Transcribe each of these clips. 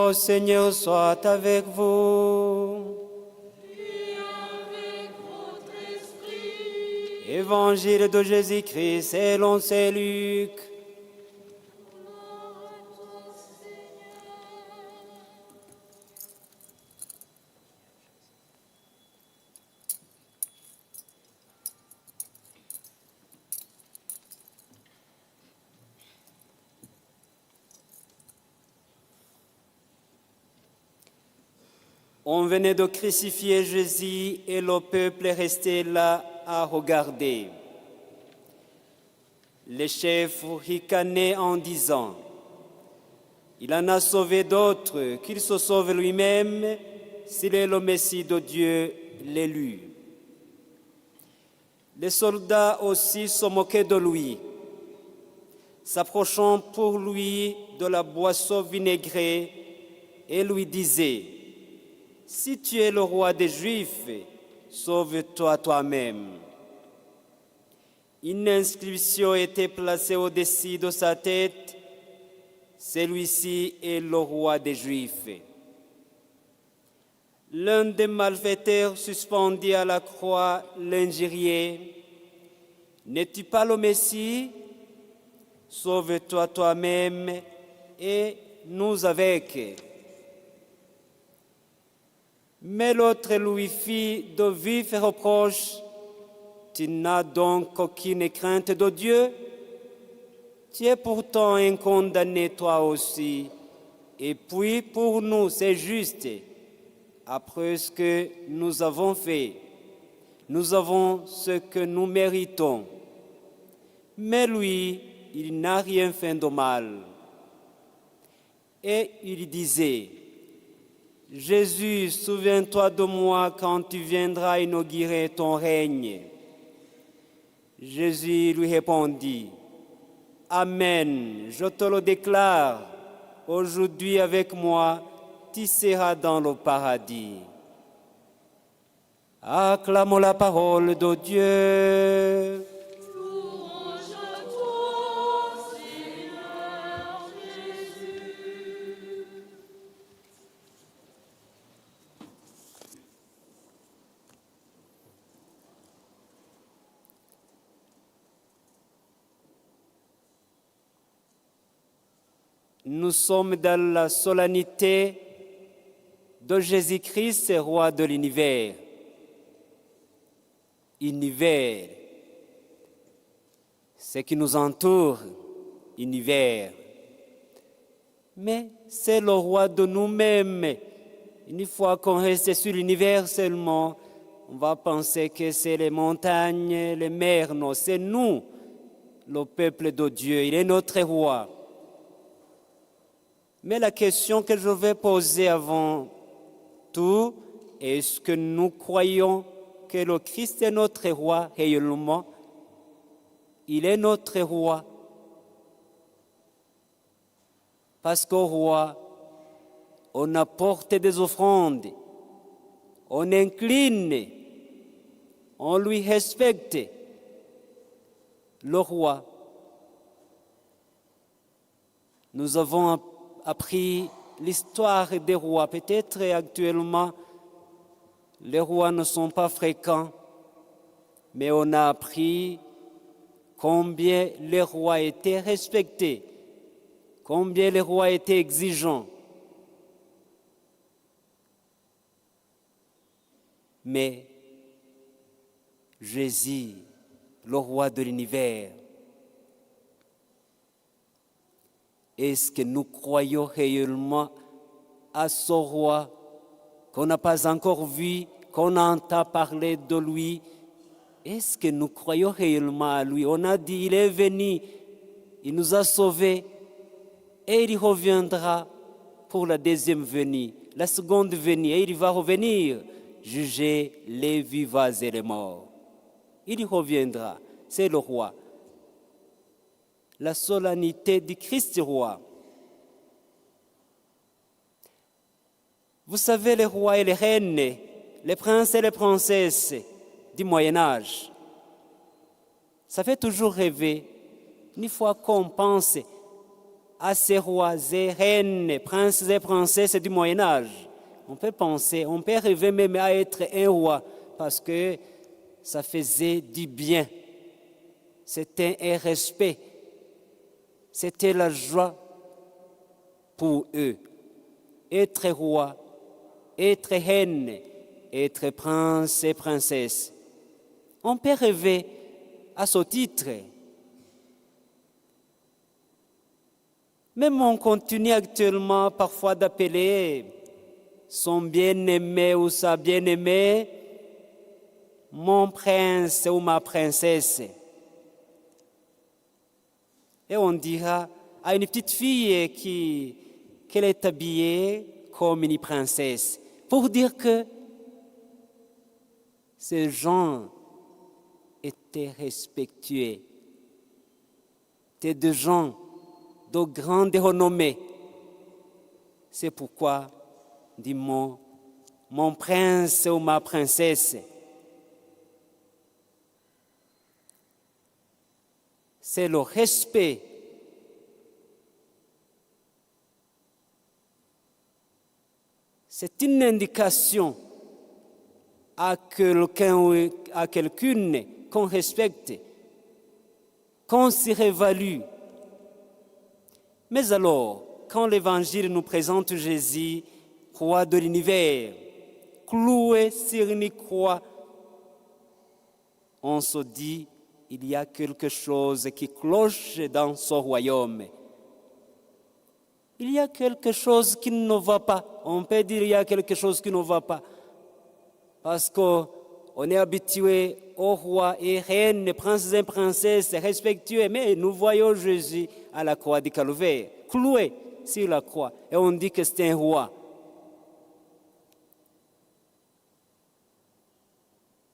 au Seigneur soit avec vous. Évangile de Jésus-Christ selon saint Luc. On venait de crucifier Jésus et le peuple est resté là à regarder. Les chefs ricanaient en disant « Il en a sauvé d'autres, qu'il se sauve lui-même s'il est le Messie de Dieu, l'élu. » Les soldats aussi se moquaient de lui, s'approchant pour lui de la boisson vinaigrée et lui disaient « Si tu es le roi des Juifs, sauve-toi toi-même. » Une inscription était placée au-dessus de sa tête. Celui-ci est le roi des Juifs. L'un des malfaiteurs suspendus à la croix l'injuriait. N'es-tu pas le Messie? Sauve-toi toi-même et nous avec. Mais l'autre lui fit de vifs reproches. Tu n'as donc aucune crainte de Dieu? Tu es pourtant un condamné toi aussi. Et puis pour nous, c'est juste. Après ce que nous avons fait, nous avons ce que nous méritons. Mais lui, il n'a rien fait de mal. Et il disait, Jésus, souviens-toi de moi quand tu viendras inaugurer ton règne. Jésus lui répondit, Amen, je te le déclare, aujourd'hui avec moi, tu seras dans le paradis. Acclamons la parole de Dieu. Louange à toi, Seigneur Jésus. Nous sommes dans la solennité de Jésus-Christ, roi de l'univers. Univers, ce qui nous entoure, univers. Mais c'est le roi de nous-mêmes. Une fois qu'on reste sur l'univers seulement, on va penser que c'est les montagnes, les mers. Non, c'est nous, le peuple de Dieu. Il est notre roi. Mais la question que je vais poser avant tout, est-ce que nous croyons que le Christ est notre roi réellement? Il est notre roi. Parce qu'au roi, on apporte des offrandes, on incline, on lui respecte. Le roi, nous avons appris l'histoire des rois. Peut-être actuellement, les rois ne sont pas fréquents, mais on a appris combien les rois étaient respectés, combien les rois étaient exigeants. Mais Jésus, le roi de l'univers, est-ce que nous croyons réellement à ce roi qu'on n'a pas encore vu, qu'on entend parler de lui? Est-ce que nous croyons réellement à lui? On a dit, il est venu, il nous a sauvés et il reviendra pour la deuxième venue, la seconde venue, et il va revenir juger les vivants et les morts. Il reviendra, c'est le roi. La solennité du Christ roi. Vous savez, les rois et les reines, les princes et les princesses du Moyen-Âge, ça fait toujours rêver. Une fois qu'on pense à ces rois et reines, princes et princesses du Moyen-Âge. On peut penser, on peut rêver même à être un roi parce que ça faisait du bien. C'était un respect. C'était la joie pour eux. Être roi, être reine, être prince et princesse. On peut rêver à ce titre. Même on continue actuellement parfois d'appeler son bien-aimé ou sa bien-aimée mon prince ou ma princesse. Et on dira à une petite fille qu'elle est habillée comme une princesse, pour dire que ces gens étaient respectueux, étaient des gens de grande renommée. C'est pourquoi, dis-moi, mon prince ou ma princesse. C'est le respect. C'est une indication à quelqu'un ou à quelqu'une qu'on respecte, qu'on s'y révalue. Mais alors, quand l'Évangile nous présente Jésus, roi de l'univers, cloué sur une croix, on se dit, il y a quelque chose qui cloche dans ce royaume. Il y a quelque chose qui ne va pas. On peut dire qu'il y a quelque chose qui ne va pas. Parce qu'on est habitué aux rois et reines, princes et princesses respectueux. Mais nous voyons Jésus à la croix du Calvaire, cloué sur la croix. Et on dit que c'est un roi.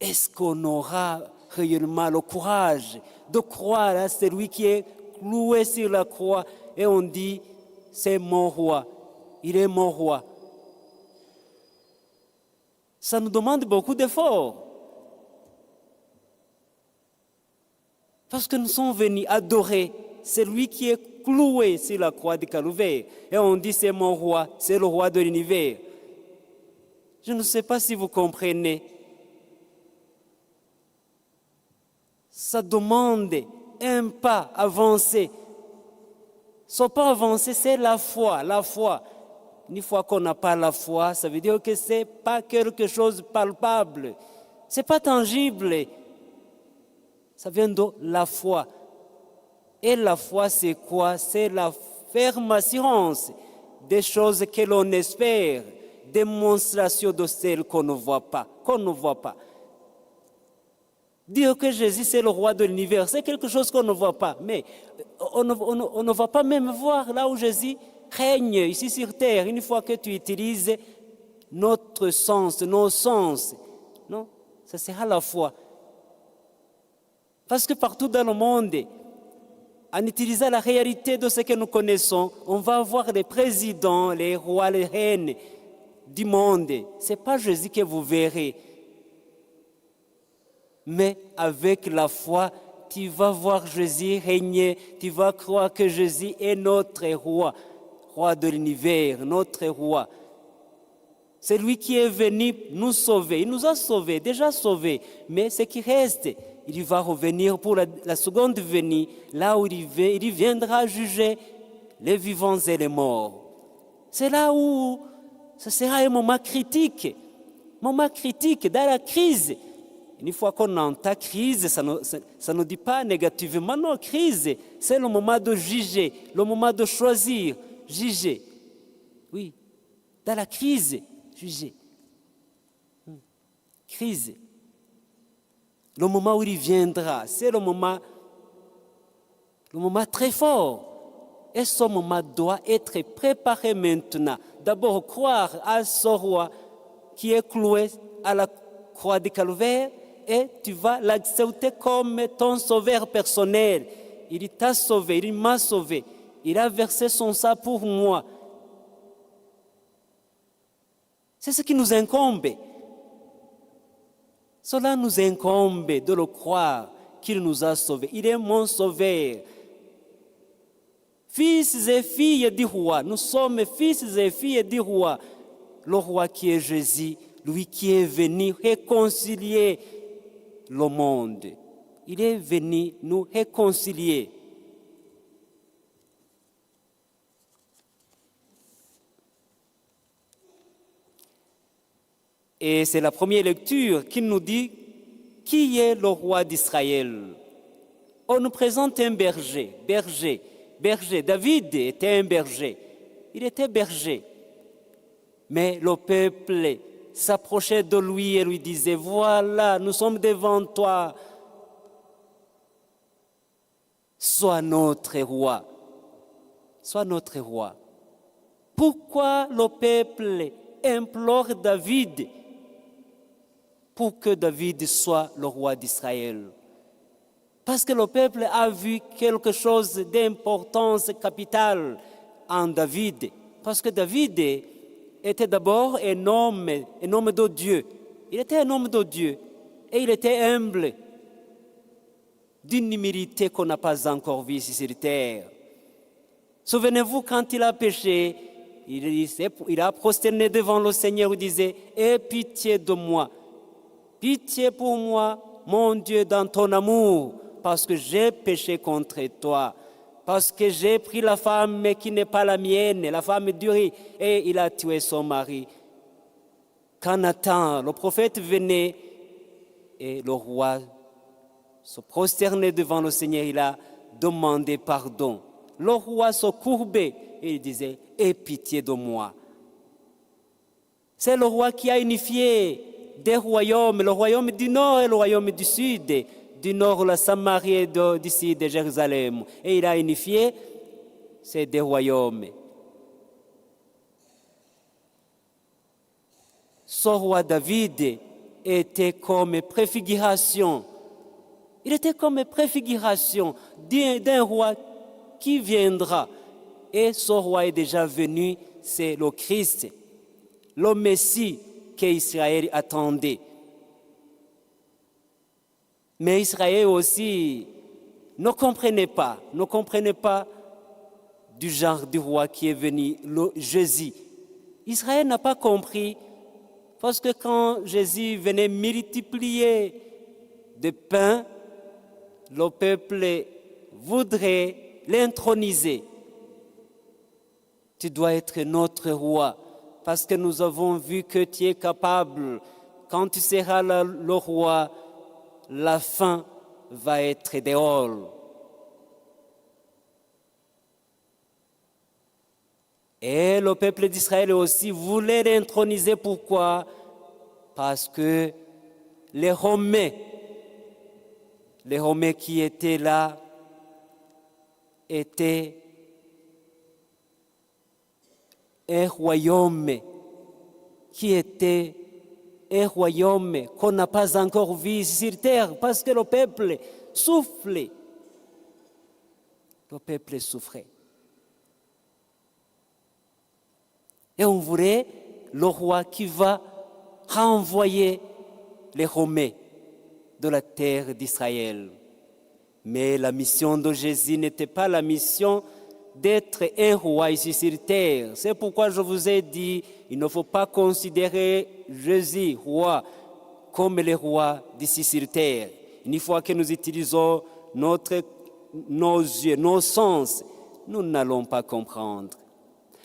Est-ce qu'on aura réellement le courage de croire à celui qui est cloué sur la croix et on dit, c'est mon roi, il est mon roi. Ça nous demande beaucoup d'efforts. Parce que nous sommes venus adorer celui qui est cloué sur la croix du Calvaire. Et on dit, c'est mon roi, c'est le roi de l'univers. Je ne sais pas si vous comprenez. Ça demande un pas avancé. Ce pas avancé, c'est la foi. La foi. Une fois qu'on n'a pas la foi, ça veut dire que ce n'est pas quelque chose de palpable. Ce n'est pas tangible. Ça vient de la foi. Et la foi, c'est quoi? C'est la ferme assurance des choses que l'on espère, démonstration de celles qu'on ne voit pas. Dire que Jésus c'est le roi de l'univers, c'est quelque chose qu'on ne voit pas. Mais on ne va pas même voir là où Jésus règne ici sur terre. Une fois que tu utilises notre sens, nos sens, non, ça sera la foi. Parce que partout dans le monde, en utilisant la réalité de ce que nous connaissons, on va voir les présidents, les rois, les reines du monde. Ce n'est pas Jésus que vous verrez. Mais avec la foi, tu vas voir Jésus régner, tu vas croire que Jésus est notre roi, roi de l'univers, notre roi. C'est lui qui est venu nous sauver. Il nous a sauvés, déjà sauvés. Mais ce qui reste, il va revenir pour la seconde venue, là où il viendra juger les vivants et les morts. C'est là où ce sera un moment critique dans la crise. Une fois qu'on entend crise, ça ne dit pas négativement, non, crise, c'est le moment de juger, le moment de choisir, juger. Oui, dans la crise, juger. Crise. Le moment où il viendra, c'est le moment très fort. Et ce moment doit être préparé maintenant. D'abord, croire à ce roi qui est cloué à la croix du Calvaire, et tu vas l'accepter comme ton sauveur personnel. Il t'a sauvé, il m'a sauvé. Il a versé son sang pour moi. C'est ce qui nous incombe. Cela nous incombe de le croire qu'il nous a sauvés. Il est mon sauveur. fils et filles du roi. Nous sommes fils et filles du roi. Le roi qui est Jésus, lui qui est venu réconcilier le monde. Il est venu nous réconcilier. Et c'est la première lecture qui nous dit qui est le roi d'Israël. On nous présente un berger. David était un berger. Il était berger. Mais le peuple s'approchait de lui et lui disait, voilà, nous sommes devant toi. Sois notre roi. Sois notre roi. Pourquoi le peuple implore David pour que David soit le roi d'Israël? Parce que le peuple a vu quelque chose d'importance capitale en David. Parce que David était d'abord un homme de Dieu. Il était un homme de Dieu et il était humble, d'une humilité qu'on n'a pas encore vue ici sur terre. Souvenez-vous, quand il a péché, il a prosterné devant le Seigneur et disait « Aie pitié de moi, pitié pour moi, mon Dieu, dans ton amour, parce que j'ai péché contre toi, parce que j'ai pris la femme qui n'est pas la mienne, la femme d'Uri, et il a tué son mari. » Quand Nathan, le prophète, venait et le roi se prosternait devant le Seigneur, il a demandé pardon. Le roi se courbait et il disait « Aie pitié de moi ». C'est le roi qui a unifié des royaumes, le royaume du nord et le royaume du sud. Du nord, la Samarie et d'ici de Jérusalem. Et il a unifié ces deux royaumes. Ce roi David était comme préfiguration. Il était comme préfiguration d'un roi qui viendra. Et ce roi est déjà venu, c'est le Christ, le Messie qu'Israël attendait. Mais Israël aussi ne comprenait pas du genre du roi qui est venu, Jésus. Israël n'a pas compris parce que quand Jésus venait multiplier des pains, le peuple voudrait l'introniser. Tu dois être notre roi parce que nous avons vu que tu es capable. Quand tu seras le roi, la faim va être dehors. Et le peuple d'Israël aussi voulait l'introniser. Pourquoi? Parce que les Romains qui étaient là étaient un royaume qu'on n'a pas encore vu sur terre parce que le peuple souffrait. Le peuple souffrait. Et on voulait le roi qui va renvoyer les Romains de la terre d'Israël. Mais la mission de Jésus n'était pas la mission d'être un roi ici sur terre. C'est pourquoi je vous ai dit, il ne faut pas considérer Jésus, roi, comme le roi d'ici sur terre. Une fois que nous utilisons nos yeux, nos sens, nous n'allons pas comprendre.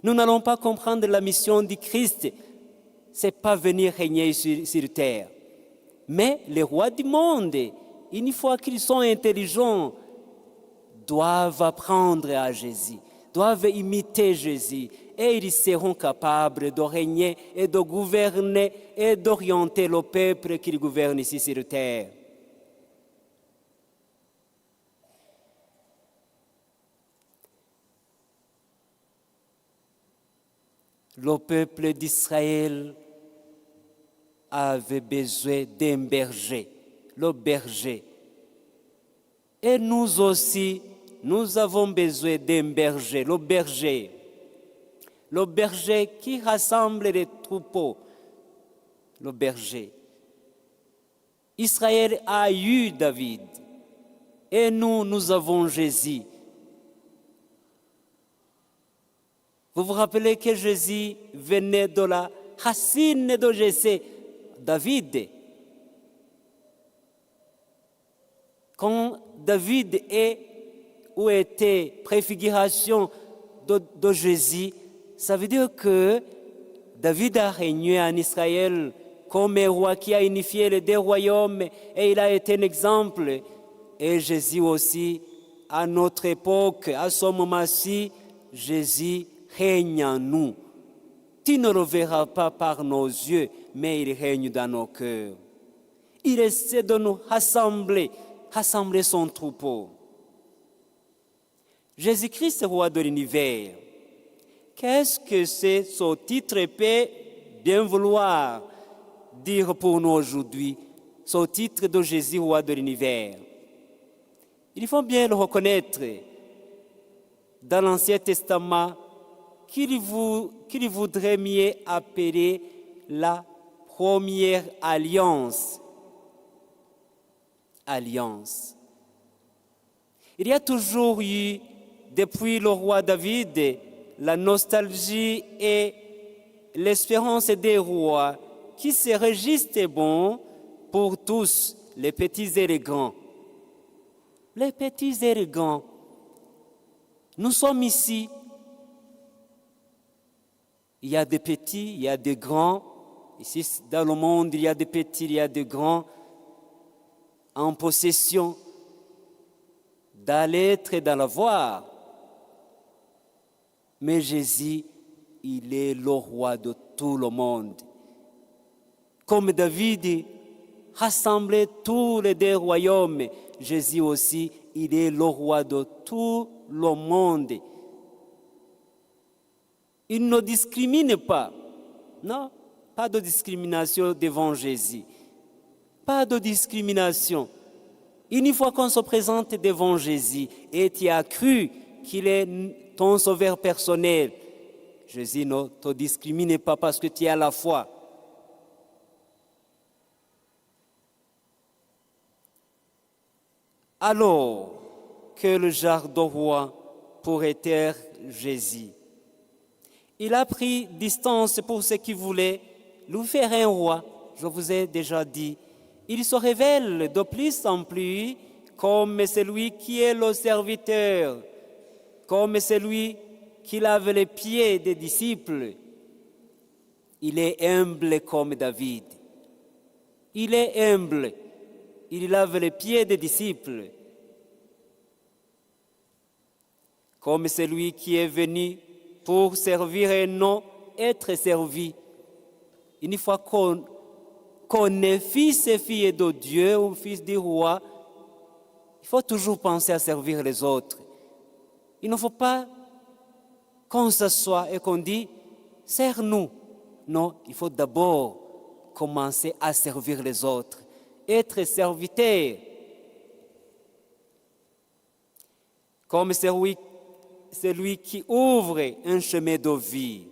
Nous n'allons pas comprendre la mission du Christ. Ce n'est pas venir régner sur terre. Mais les rois du monde, une fois qu'ils sont intelligents, doivent apprendre à Jésus, doivent imiter Jésus, et ils seront capables de régner et de gouverner et d'orienter le peuple qu'ils gouvernent ici sur terre. Le peuple d'Israël avait besoin d'un berger, le berger. Et nous aussi, nous avons besoin d'un berger, le berger. Le berger qui rassemble les troupeaux, le berger. Israël a eu David et nous avons Jésus. Vous vous rappelez que Jésus venait de la racine de Jessé, David. Quand David est ou était préfiguration de Jésus, ça veut dire que David a régné en Israël comme un roi qui a unifié les deux royaumes et il a été un exemple. Et Jésus aussi, à notre époque, à ce moment-ci, Jésus règne en nous. Tu ne le verras pas par nos yeux, mais il règne dans nos cœurs. Il essaie de nous rassembler son troupeau. Jésus-Christ, roi de l'univers. Qu'est-ce que c'est ce titre peut bien vouloir dire pour nous aujourd'hui, ce titre de Jésus, roi de l'univers? Il faut bien le reconnaître. Dans l'Ancien Testament, qu'il voudrait mieux appeler la première alliance. Alliance. Il y a toujours eu, depuis le roi David, la nostalgie et l'espérance des rois qui seraient justes et bons pour tous, les petits et les grands. Les petits et les grands. Nous sommes ici. Il y a des petits, il y a des grands. Ici, dans le monde, il y a des petits, il y a des grands en possession d'aller être et d'avoir. Mais Jésus, il est le roi de tout le monde. Comme David rassemblait tous les deux royaumes, Jésus aussi, il est le roi de tout le monde. Il ne discrimine pas. Non, pas de discrimination devant Jésus. Pas de discrimination. Une fois qu'on se présente devant Jésus et tu as cru qu'il est ton sauveur personnel, Jésus ne te discrimine pas parce que tu as la foi. Alors que le genre de roi pourrait être Jésus. Il a pris distance pour ce qu'il voulait lui faire un roi, je vous ai déjà dit. Il se révèle de plus en plus comme celui qui est le serviteur, comme celui qui lave les pieds des disciples. Il est humble comme David. Il est humble. Il lave les pieds des disciples. Comme celui qui est venu pour servir et non être servi. Une fois qu'on est fils et fille de Dieu ou fils du roi, il faut toujours penser à servir les autres. Il ne faut pas qu'on s'assoie et qu'on dit « sers-nous ». Non, il faut d'abord commencer à servir les autres, être serviteur. Comme celui qui ouvre un chemin de vie,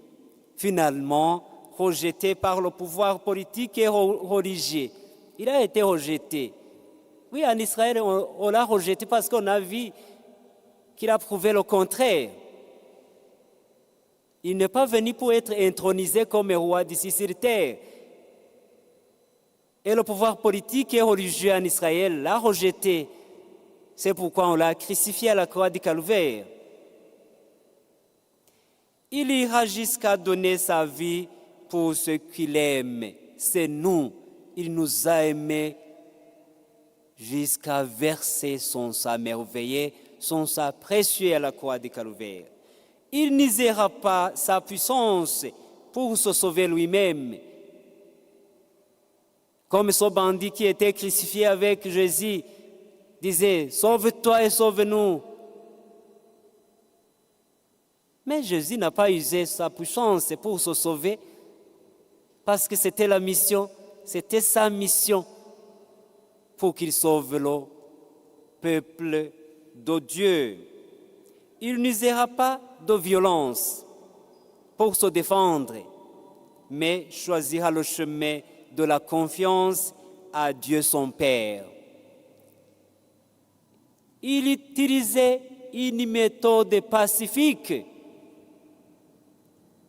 finalement rejeté par le pouvoir politique et religieux. Il a été rejeté. Oui, en Israël, on l'a rejeté parce qu'on a vu qu'il a prouvé le contraire. Il n'est pas venu pour être intronisé comme roi d'ici sur terre. Et le pouvoir politique et religieux en Israël l'a rejeté. C'est pourquoi on l'a crucifié à la croix du Calvaire. Il ira jusqu'à donner sa vie pour ce qu'il aime. C'est nous. Il nous a aimés jusqu'à verser son sang merveilleux, son sang précieux à la croix du Calvaire. Il n'usera pas sa puissance pour se sauver lui-même. Comme ce bandit qui était crucifié avec Jésus disait « Sauve-toi et sauve-nous ». Mais Jésus n'a pas usé sa puissance pour se sauver parce que c'était la mission, c'était sa mission pour qu'il sauve le peuple de Dieu. Il n'usera pas de violence pour se défendre, mais choisira le chemin de la confiance à Dieu son Père. Il utilisait une méthode pacifique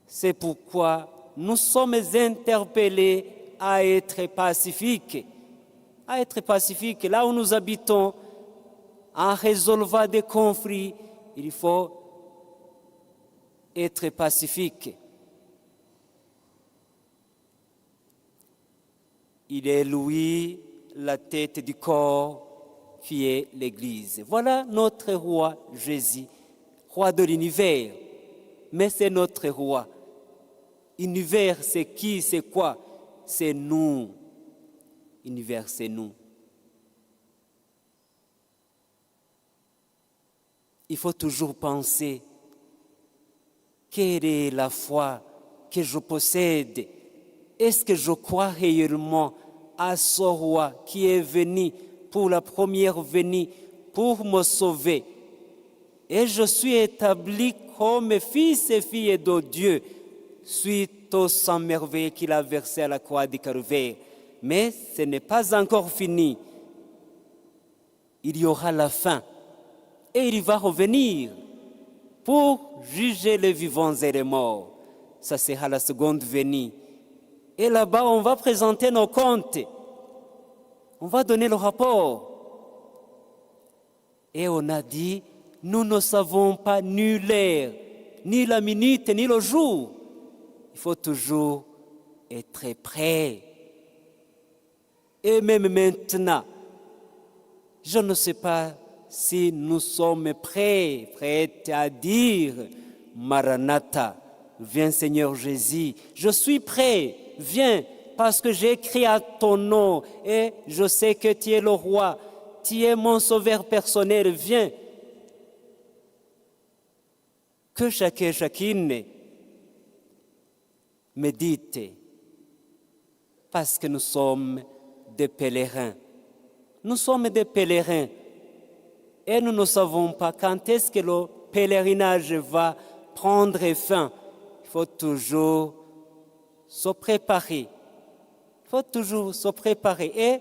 C'est pourquoi nous sommes interpellés à être pacifiques. À être pacifiques. Là où nous habitons, en résolvant des conflits, il faut être pacifique. Il est lui, la tête du corps, qui est l'Église. Voilà notre roi Jésus, roi de l'univers. Mais c'est notre roi. Univers, c'est qui, c'est quoi? C'est nous. Univers, c'est nous. Il faut toujours penser, quelle est la foi que je possède? Est-ce que je crois réellement à ce roi qui est venu pour la première venue pour me sauver? Et je suis établi comme fils et fille de Dieu suite au sang merveilleux qu'il a versé à la croix du Calvaire. Mais ce n'est pas encore fini. Il y aura la fin. Et il va revenir pour juger les vivants et les morts. Ça sera la seconde venue. Et là-bas, on va présenter nos comptes. On va donner le rapport. Et on a dit, nous ne savons pas ni l'heure, ni la minute, ni le jour. Il faut toujours être prêt. Et même maintenant, je ne sais pas si nous sommes prêts à dire Maranatha, viens Seigneur Jésus, je suis prêt, viens, parce que j'ai écrit à ton nom et je sais que tu es le roi, tu es mon sauveur personnel, viens. Que chacun et chacune médite, parce que nous sommes des pèlerins. Nous sommes des pèlerins et nous ne savons pas quand est-ce que le pèlerinage va prendre fin. Il faut toujours se préparer. Il faut toujours se préparer et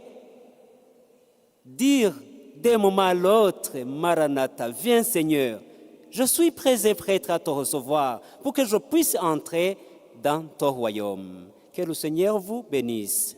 dire d'un moment à l'autre, Maranatha, viens Seigneur, je suis prêt et prête à te recevoir pour que je puisse entrer dans ton royaume. Que le Seigneur vous bénisse.